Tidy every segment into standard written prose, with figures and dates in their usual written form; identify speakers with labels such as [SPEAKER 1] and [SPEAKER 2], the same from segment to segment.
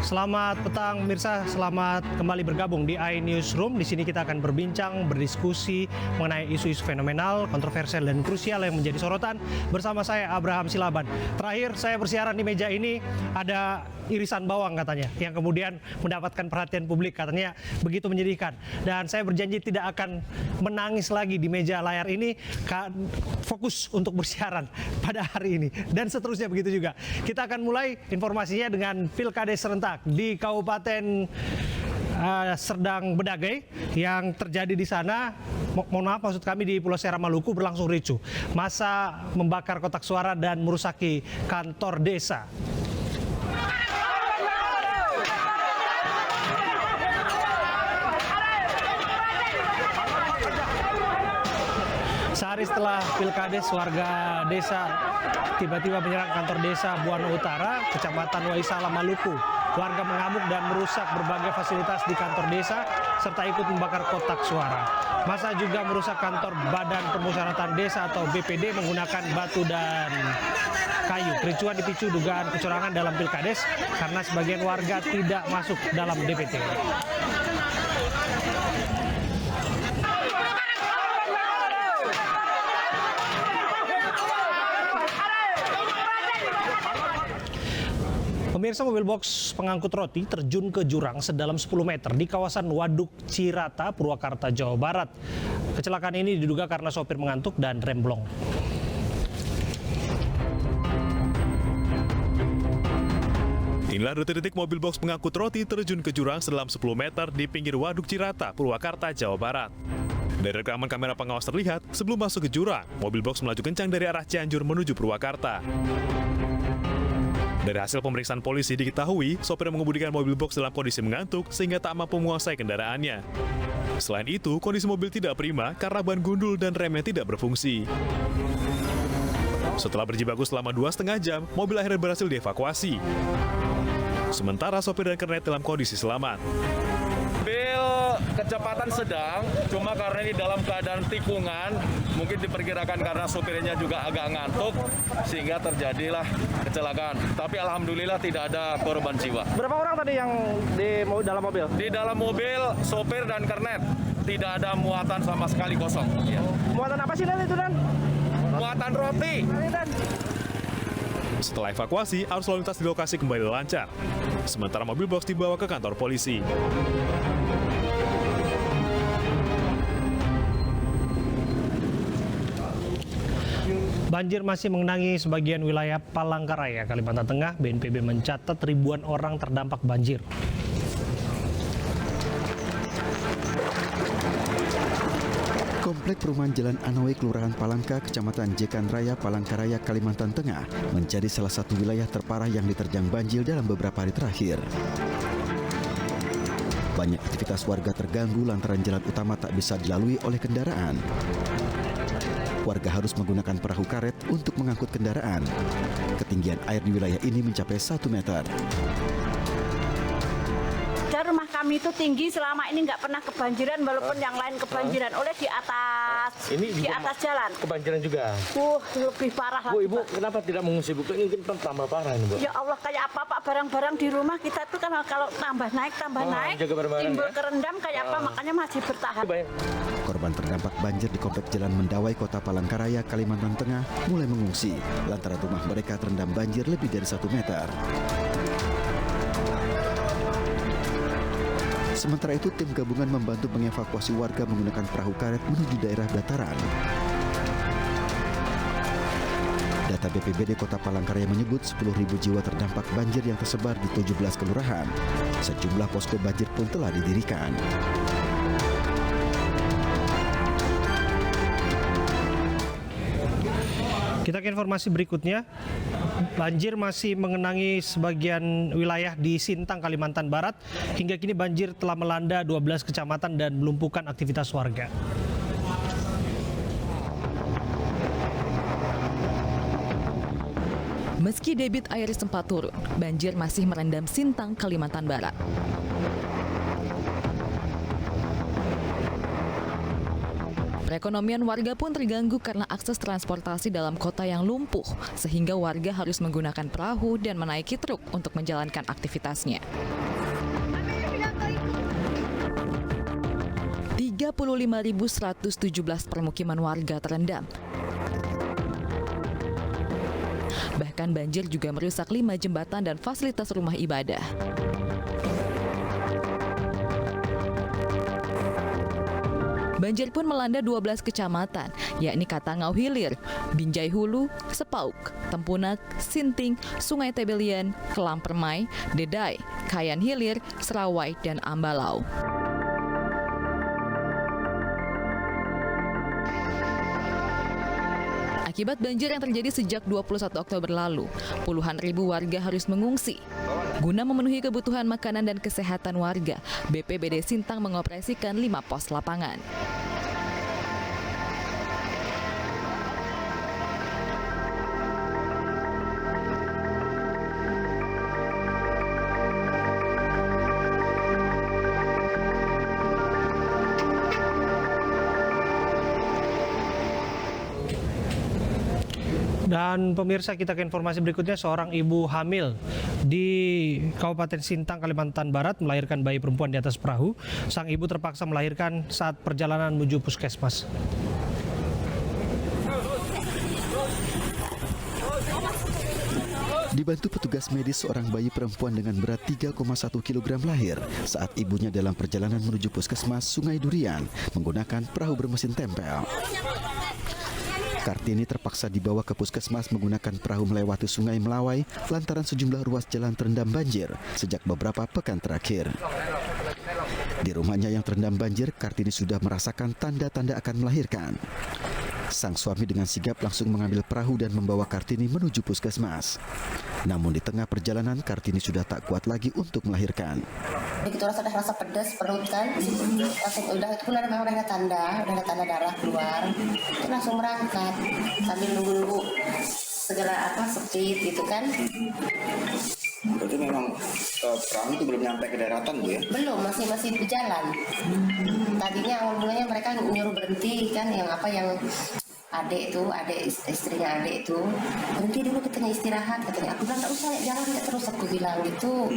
[SPEAKER 1] Selamat petang pemirsa, selamat kembali bergabung di iNewsroom. Di sini kita akan berbincang, berdiskusi mengenai isu-isu fenomenal, kontroversial dan krusial yang menjadi sorotan bersama saya Abraham Silaban. Terakhir saya bersiaran di meja ini ada irisan bawang katanya yang kemudian mendapatkan perhatian publik, katanya begitu menyedihkan. Dan saya berjanji tidak akan menangis lagi di meja layar ini, fokus untuk bersiaran pada hari ini dan seterusnya begitu juga. Kita akan mulai informasinya dengan Pilkades serentak di Kabupaten Serdang Bedagai yang terjadi di sana. Mohon maaf, maksud kami di Pulau Seram, Maluku, berlangsung ricuh. Massa membakar kotak suara dan merusaki kantor desa. Sehari setelah Pilkades, warga desa tiba-tiba menyerang kantor desa Buana Utara, Kecamatan Waisala, Maluku. Warga mengamuk dan merusak berbagai fasilitas di kantor desa, serta ikut membakar kotak suara. Massa juga merusak kantor Badan Permusyawaratan Desa atau BPD menggunakan batu dan kayu. Kericuhan dipicu dugaan kecurangan dalam Pilkades karena sebagian warga tidak masuk dalam DPT. Pemirsa, mobil box pengangkut roti terjun ke jurang sedalam 10 meter di kawasan Waduk Cirata, Purwakarta, Jawa Barat. Kecelakaan ini diduga karena sopir mengantuk dan remblong.
[SPEAKER 2] Inilah detik-detik mobil box pengangkut roti terjun ke jurang sedalam 10 meter di pinggir Waduk Cirata, Purwakarta, Jawa Barat. Dari rekaman kamera pengawas terlihat, sebelum masuk ke jurang, mobil box melaju kencang dari arah Cianjur menuju Purwakarta. Dari hasil pemeriksaan polisi diketahui, sopir mengemudikan mobil box dalam kondisi mengantuk sehingga tak mampu menguasai kendaraannya. Selain itu, kondisi mobil tidak prima karena ban gundul dan remnya tidak berfungsi. Setelah berjibaku selama 2,5 jam, mobil akhirnya berhasil dievakuasi. Sementara sopir dan kernet dalam kondisi selamat.
[SPEAKER 3] Mobil kecepatan sedang, cuma karena ini dalam keadaan tikungan, mungkin diperkirakan karena sopirnya juga agak ngantuk, sehingga terjadilah kecelakaan. Tapi alhamdulillah tidak ada korban jiwa.
[SPEAKER 1] Berapa orang tadi yang di dalam mobil?
[SPEAKER 3] Di dalam mobil, sopir dan kernet, tidak ada muatan sama sekali, kosong. Ya.
[SPEAKER 1] Muatan apa sih itu, Dan?
[SPEAKER 3] Muatan roti.
[SPEAKER 2] Setelah evakuasi, arus lalu lintas di lokasi kembali lancar. Sementara mobil box dibawa ke kantor polisi.
[SPEAKER 1] Banjir masih mengenangi sebagian wilayah Palangkaraya, Kalimantan Tengah. BNPB mencatat ribuan orang terdampak banjir.
[SPEAKER 4] Komplek perumahan Jalan Anoe, Kelurahan Palangka, Kecamatan Jekan Raya, Palangkaraya, Kalimantan Tengah menjadi salah satu wilayah terparah yang diterjang banjir dalam beberapa hari terakhir. Banyak aktivitas warga terganggu lantaran jalan utama tak bisa dilalui oleh kendaraan. Warga harus menggunakan perahu karet untuk mengangkut kendaraan. Ketinggian air di wilayah ini mencapai 1 meter.
[SPEAKER 5] Rumah kami itu tinggi, selama ini nggak pernah kebanjiran, walaupun yang lain kebanjiran oleh di atas jalan.
[SPEAKER 6] Kebanjiran juga.
[SPEAKER 5] Lebih parah
[SPEAKER 6] Bu,
[SPEAKER 5] lagi.
[SPEAKER 6] Ibu, kenapa tidak mengungsi? Bu, ini kan tambah parah ini, Bu.
[SPEAKER 5] Ya Allah, kayak apa Pak, barang-barang di rumah kita tuh kan kalau tambah naik,
[SPEAKER 6] jaga barang-barang,
[SPEAKER 5] timbul
[SPEAKER 6] ya?
[SPEAKER 5] kerendam kayak apa, makanya masih bertahan.
[SPEAKER 4] Korban terdampak banjir di Komplek Jalan Mendawai, Kota Palangkaraya, Kalimantan Tengah mulai mengungsi lantaran rumah mereka terendam banjir lebih dari 1 meter. Sementara itu, tim gabungan membantu mengevakuasi warga menggunakan perahu karet menuju daerah dataran. Data BPBD Kota Palangkaraya menyebut 10.000 jiwa terdampak banjir yang tersebar di 17 kelurahan. Sejumlah posko banjir pun telah didirikan.
[SPEAKER 1] Kita ke informasi berikutnya. Banjir masih mengenangi sebagian wilayah di Sintang, Kalimantan Barat. Hingga kini banjir telah melanda 12 kecamatan dan melumpuhkan aktivitas warga.
[SPEAKER 7] Meski debit air sempat turun, banjir masih merendam Sintang, Kalimantan Barat. Perekonomian warga pun terganggu karena akses transportasi dalam kota yang lumpuh, sehingga warga harus menggunakan perahu dan menaiki truk untuk menjalankan aktivitasnya. 35.117 permukiman warga terendam. Bahkan banjir juga merusak 5 jembatan dan fasilitas rumah ibadah. Banjir pun melanda 12 kecamatan, yakni Katangau Hilir, Binjai Hulu, Sepauk, Tempunak, Sinting, Sungai Tebelian, Kelam Permai, Dedai, Kayan Hilir, Serawai, dan Ambalau. Akibat banjir yang terjadi sejak 21 Oktober lalu, puluhan ribu warga harus mengungsi. Guna memenuhi kebutuhan makanan dan kesehatan warga, BPBD Sintang mengoperasikan 5 pos lapangan.
[SPEAKER 1] Dan pemirsa, kita ke informasi berikutnya. Seorang ibu hamil di Kabupaten Sintang, Kalimantan Barat melahirkan bayi perempuan di atas perahu. Sang ibu terpaksa melahirkan saat perjalanan menuju puskesmas.
[SPEAKER 4] Dibantu petugas medis, seorang bayi perempuan dengan berat 3,1 kg lahir saat ibunya dalam perjalanan menuju puskesmas Sungai Durian menggunakan perahu bermesin tempel. Kartini terpaksa dibawa ke puskesmas menggunakan perahu melewati Sungai Melawai lantaran sejumlah ruas jalan terendam banjir sejak beberapa pekan terakhir. Di rumahnya yang terendam banjir, Kartini sudah merasakan tanda-tanda akan melahirkan. Sang suami dengan sigap langsung mengambil perahu dan membawa Kartini menuju puskesmas. Namun di tengah perjalanan, Kartini sudah tak kuat lagi untuk melahirkan.
[SPEAKER 8] Begitu rasa pedas perut kan, langsung udah itu memang udah ada tanda darah keluar, itu langsung berangkat sambil nunggu segala seperti gitu kan.
[SPEAKER 9] Berarti memang perahu itu belum nyampe ke daratan, Bu, ya?
[SPEAKER 8] Belum, masih berjalan. Tadinya awal mulanya mereka nyuruh berhenti kan, yang istrinya adik itu berhenti dulu, katanya istirahat, katanya. Aku bilang nggak usah, jalan ya terus, aku bilang gitu.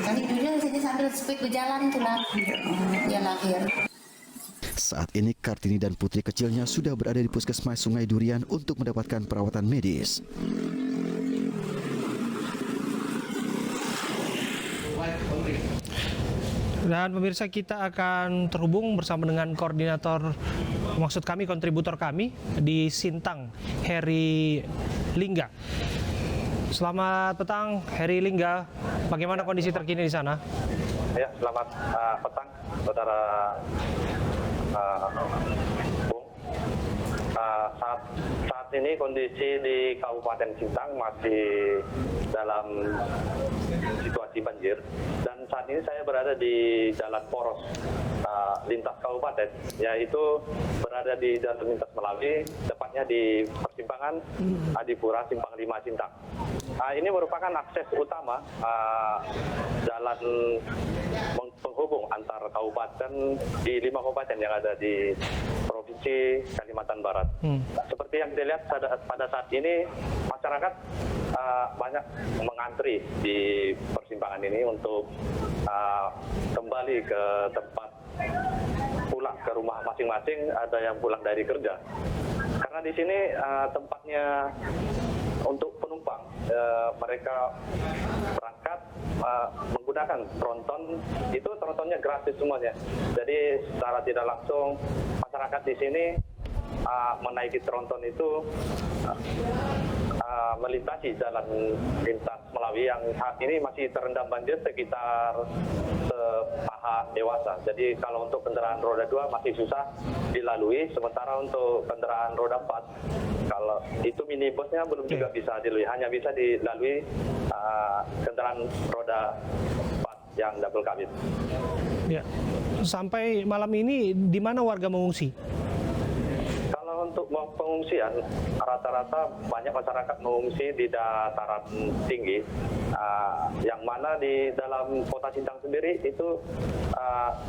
[SPEAKER 8] Kali dulu jadi sambil speed berjalan itulah dia lahir.
[SPEAKER 4] Saat ini Kartini dan putri kecilnya sudah berada di puskesmas Sungai Durian untuk mendapatkan perawatan medis.
[SPEAKER 1] Dan pemirsa, kita akan terhubung bersama dengan kontributor kami di Sintang, Heri Lingga. Selamat petang, Heri Lingga. Bagaimana kondisi terkini di sana?
[SPEAKER 10] Ya, selamat petang, saudara Bung. Saat ini kondisi di Kabupaten Sintang masih dalam situasi banjir, dan saat ini saya berada di jalan poros lintas kabupaten, yaitu berada di jalan lintas Melawi, tepatnya di persimpangan Adipura Simpang 5 Sintang. Ini merupakan akses utama jalan penghubung antar kabupaten di 5 kabupaten yang ada di Provinsi Kalimantan Barat. Seperti yang dilihat pada saat ini, masyarakat banyak mengantri di persimpangan ini untuk kembali ke tempat pulang ke rumah masing-masing. Ada yang pulang dari kerja, karena di sini tempatnya untuk penumpang, mereka berangkat menggunakan tronton, itu trontonnya gratis semuanya. Jadi secara tidak langsung masyarakat di sini menaiki tronton itu melintasi jalan lintas Melawi yang saat ini masih terendam banjir sekitar sepaha dewasa. Jadi kalau untuk kendaraan roda 2 masih susah dilalui, sementara untuk kendaraan roda 4, kalau itu minibusnya belum juga bisa dilalui, hanya bisa dilalui kendaraan roda 4 yang double kabin.
[SPEAKER 1] Ya. Sampai malam ini di mana warga mengungsi?
[SPEAKER 10] Untuk pengungsian, rata-rata banyak masyarakat mengungsi di dataran tinggi, yang mana di dalam kota Sintang sendiri itu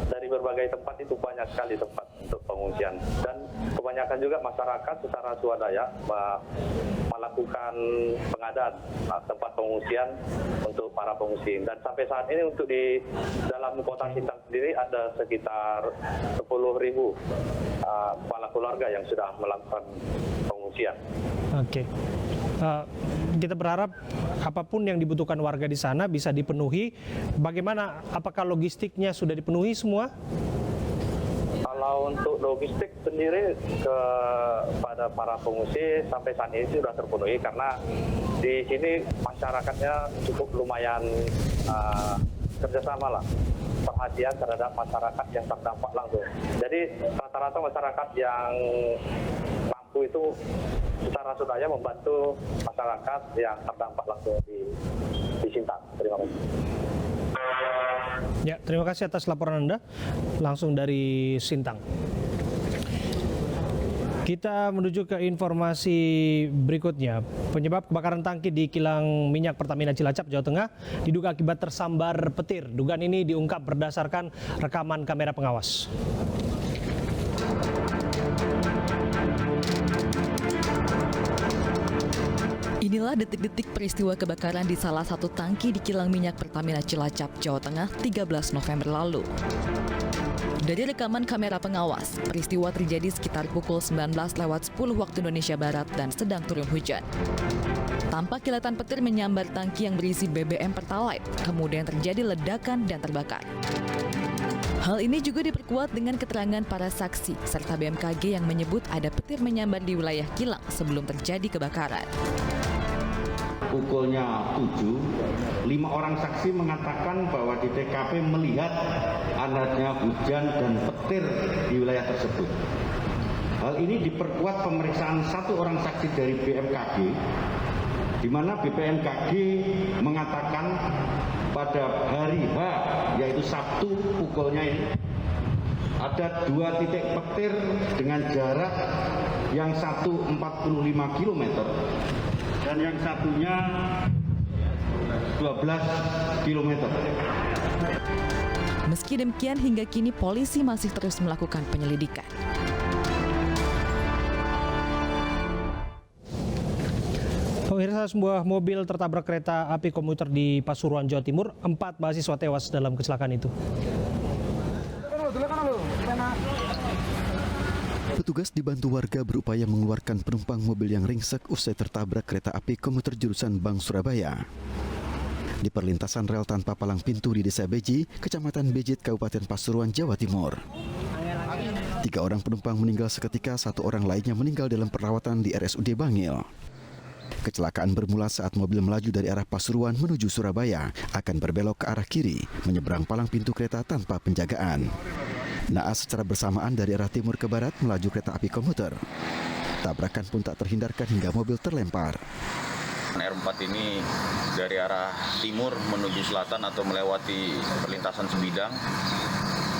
[SPEAKER 10] dari berbagai tempat itu banyak sekali tempat untuk pengungsian, dan kebanyakan juga masyarakat secara swadaya melakukan pengadaan tempat pengungsian untuk para pengungsi. Dan sampai saat ini untuk di dalam kota Sintang sendiri ada sekitar 10.000 kepala keluarga yang sudah melakukan pengungsian.
[SPEAKER 1] Oke. Kita berharap apapun yang dibutuhkan warga di sana bisa dipenuhi. Bagaimana? Apakah logistiknya sudah dipenuhi semua?
[SPEAKER 10] Kalau untuk logistik sendiri kepada para pengungsi sampai saat ini sudah terpenuhi, karena di sini masyarakatnya cukup lumayan kerjasama lah, perhatian terhadap masyarakat yang terdampak langsung. Jadi rata-rata masyarakat yang mampu itu secara swadaya membantu masyarakat yang terdampak langsung di Sintang. Terima kasih.
[SPEAKER 1] Ya, terima kasih atas laporan Anda langsung dari Sintang. Kita menuju ke informasi berikutnya. Penyebab kebakaran tangki di kilang minyak Pertamina Cilacap, Jawa Tengah diduga akibat tersambar petir. Dugaan ini diungkap berdasarkan rekaman kamera pengawas.
[SPEAKER 7] Inilah detik-detik peristiwa kebakaran di salah satu tangki di kilang minyak Pertamina Cilacap, Jawa Tengah, 13 November lalu. Dari rekaman kamera pengawas, peristiwa terjadi sekitar pukul 19:10 waktu Indonesia Barat dan sedang turun hujan. Tampak kilatan petir menyambar tangki yang berisi BBM Pertalite, kemudian terjadi ledakan dan terbakar. Hal ini juga diperkuat dengan keterangan para saksi serta BMKG yang menyebut ada petir menyambar di wilayah kilang sebelum terjadi kebakaran.
[SPEAKER 11] Pukulnya 7, 5 orang saksi mengatakan bahwa di TKP melihat adanya hujan dan petir di wilayah tersebut. Hal ini diperkuat pemeriksaan 1 orang saksi dari BMKG, di mana BMKG mengatakan pada hari H, yaitu Sabtu pukulnya ini, ada 2 titik petir dengan jarak yang satu 45 km dan yang satunya 12 km.
[SPEAKER 7] Meski demikian, hingga kini polisi masih terus melakukan penyelidikan.
[SPEAKER 1] Pemirsa, sebuah mobil tertabrak kereta api komuter di Pasuruan, Jawa Timur. 4 mahasiswa tewas dalam kecelakaan itu.
[SPEAKER 4] Petugas dibantu warga berupaya mengeluarkan penumpang mobil yang ringsek usai tertabrak kereta api komuter jurusan Bank Surabaya. Di perlintasan rel tanpa palang pintu di Desa Beji, Kecamatan Bejit, Kabupaten Pasuruan, Jawa Timur. 3 orang penumpang meninggal seketika, 1 orang lainnya meninggal dalam perawatan di RSUD Bangil. Kecelakaan bermula saat mobil melaju dari arah Pasuruan menuju Surabaya, akan berbelok ke arah kiri, menyeberang palang pintu kereta tanpa penjagaan. Naas secara bersamaan dari arah timur ke barat melaju kereta api komuter. Tabrakan pun tak terhindarkan hingga mobil terlempar.
[SPEAKER 12] R4 ini dari arah timur menuju selatan atau melewati perlintasan sebidang.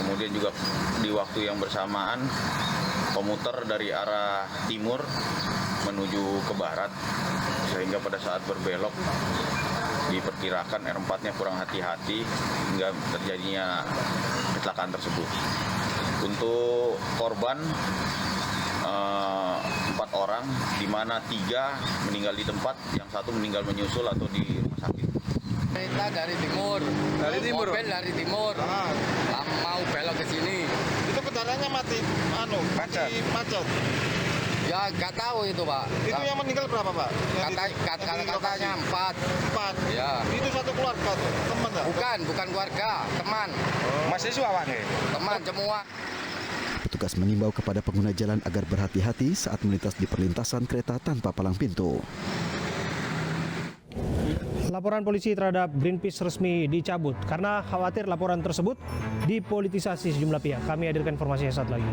[SPEAKER 12] Kemudian juga di waktu yang bersamaan komuter dari arah timur menuju ke barat, sehingga pada saat berbelok diperkirakan R4-nya kurang hati-hati hingga terjadinya kecelakaan tersebut. Untuk korban 4 orang, di mana 3 meninggal di tempat, yang 1 meninggal menyusul atau di rumah sakit.
[SPEAKER 13] Kita dari timur, mobil dari timur, mau belok ke sini.
[SPEAKER 14] Itu kendaraannya mati, macet.
[SPEAKER 13] Ya nggak tahu itu Pak.
[SPEAKER 14] Itu yang meninggal berapa Pak?
[SPEAKER 13] Katanya 4. Ya.
[SPEAKER 14] Itu satu keluarga tuh, teman nggak?
[SPEAKER 13] Bukan keluarga, teman.
[SPEAKER 14] Mahasiswa Pak nih?
[SPEAKER 13] Teman semua.
[SPEAKER 4] Petugas mengimbau kepada pengguna jalan agar berhati-hati saat melintas di perlintasan kereta tanpa palang pintu.
[SPEAKER 1] Laporan polisi terhadap Greenpeace resmi dicabut karena khawatir laporan tersebut dipolitisasi sejumlah pihak. Kami hadirkan informasinya saat lagi.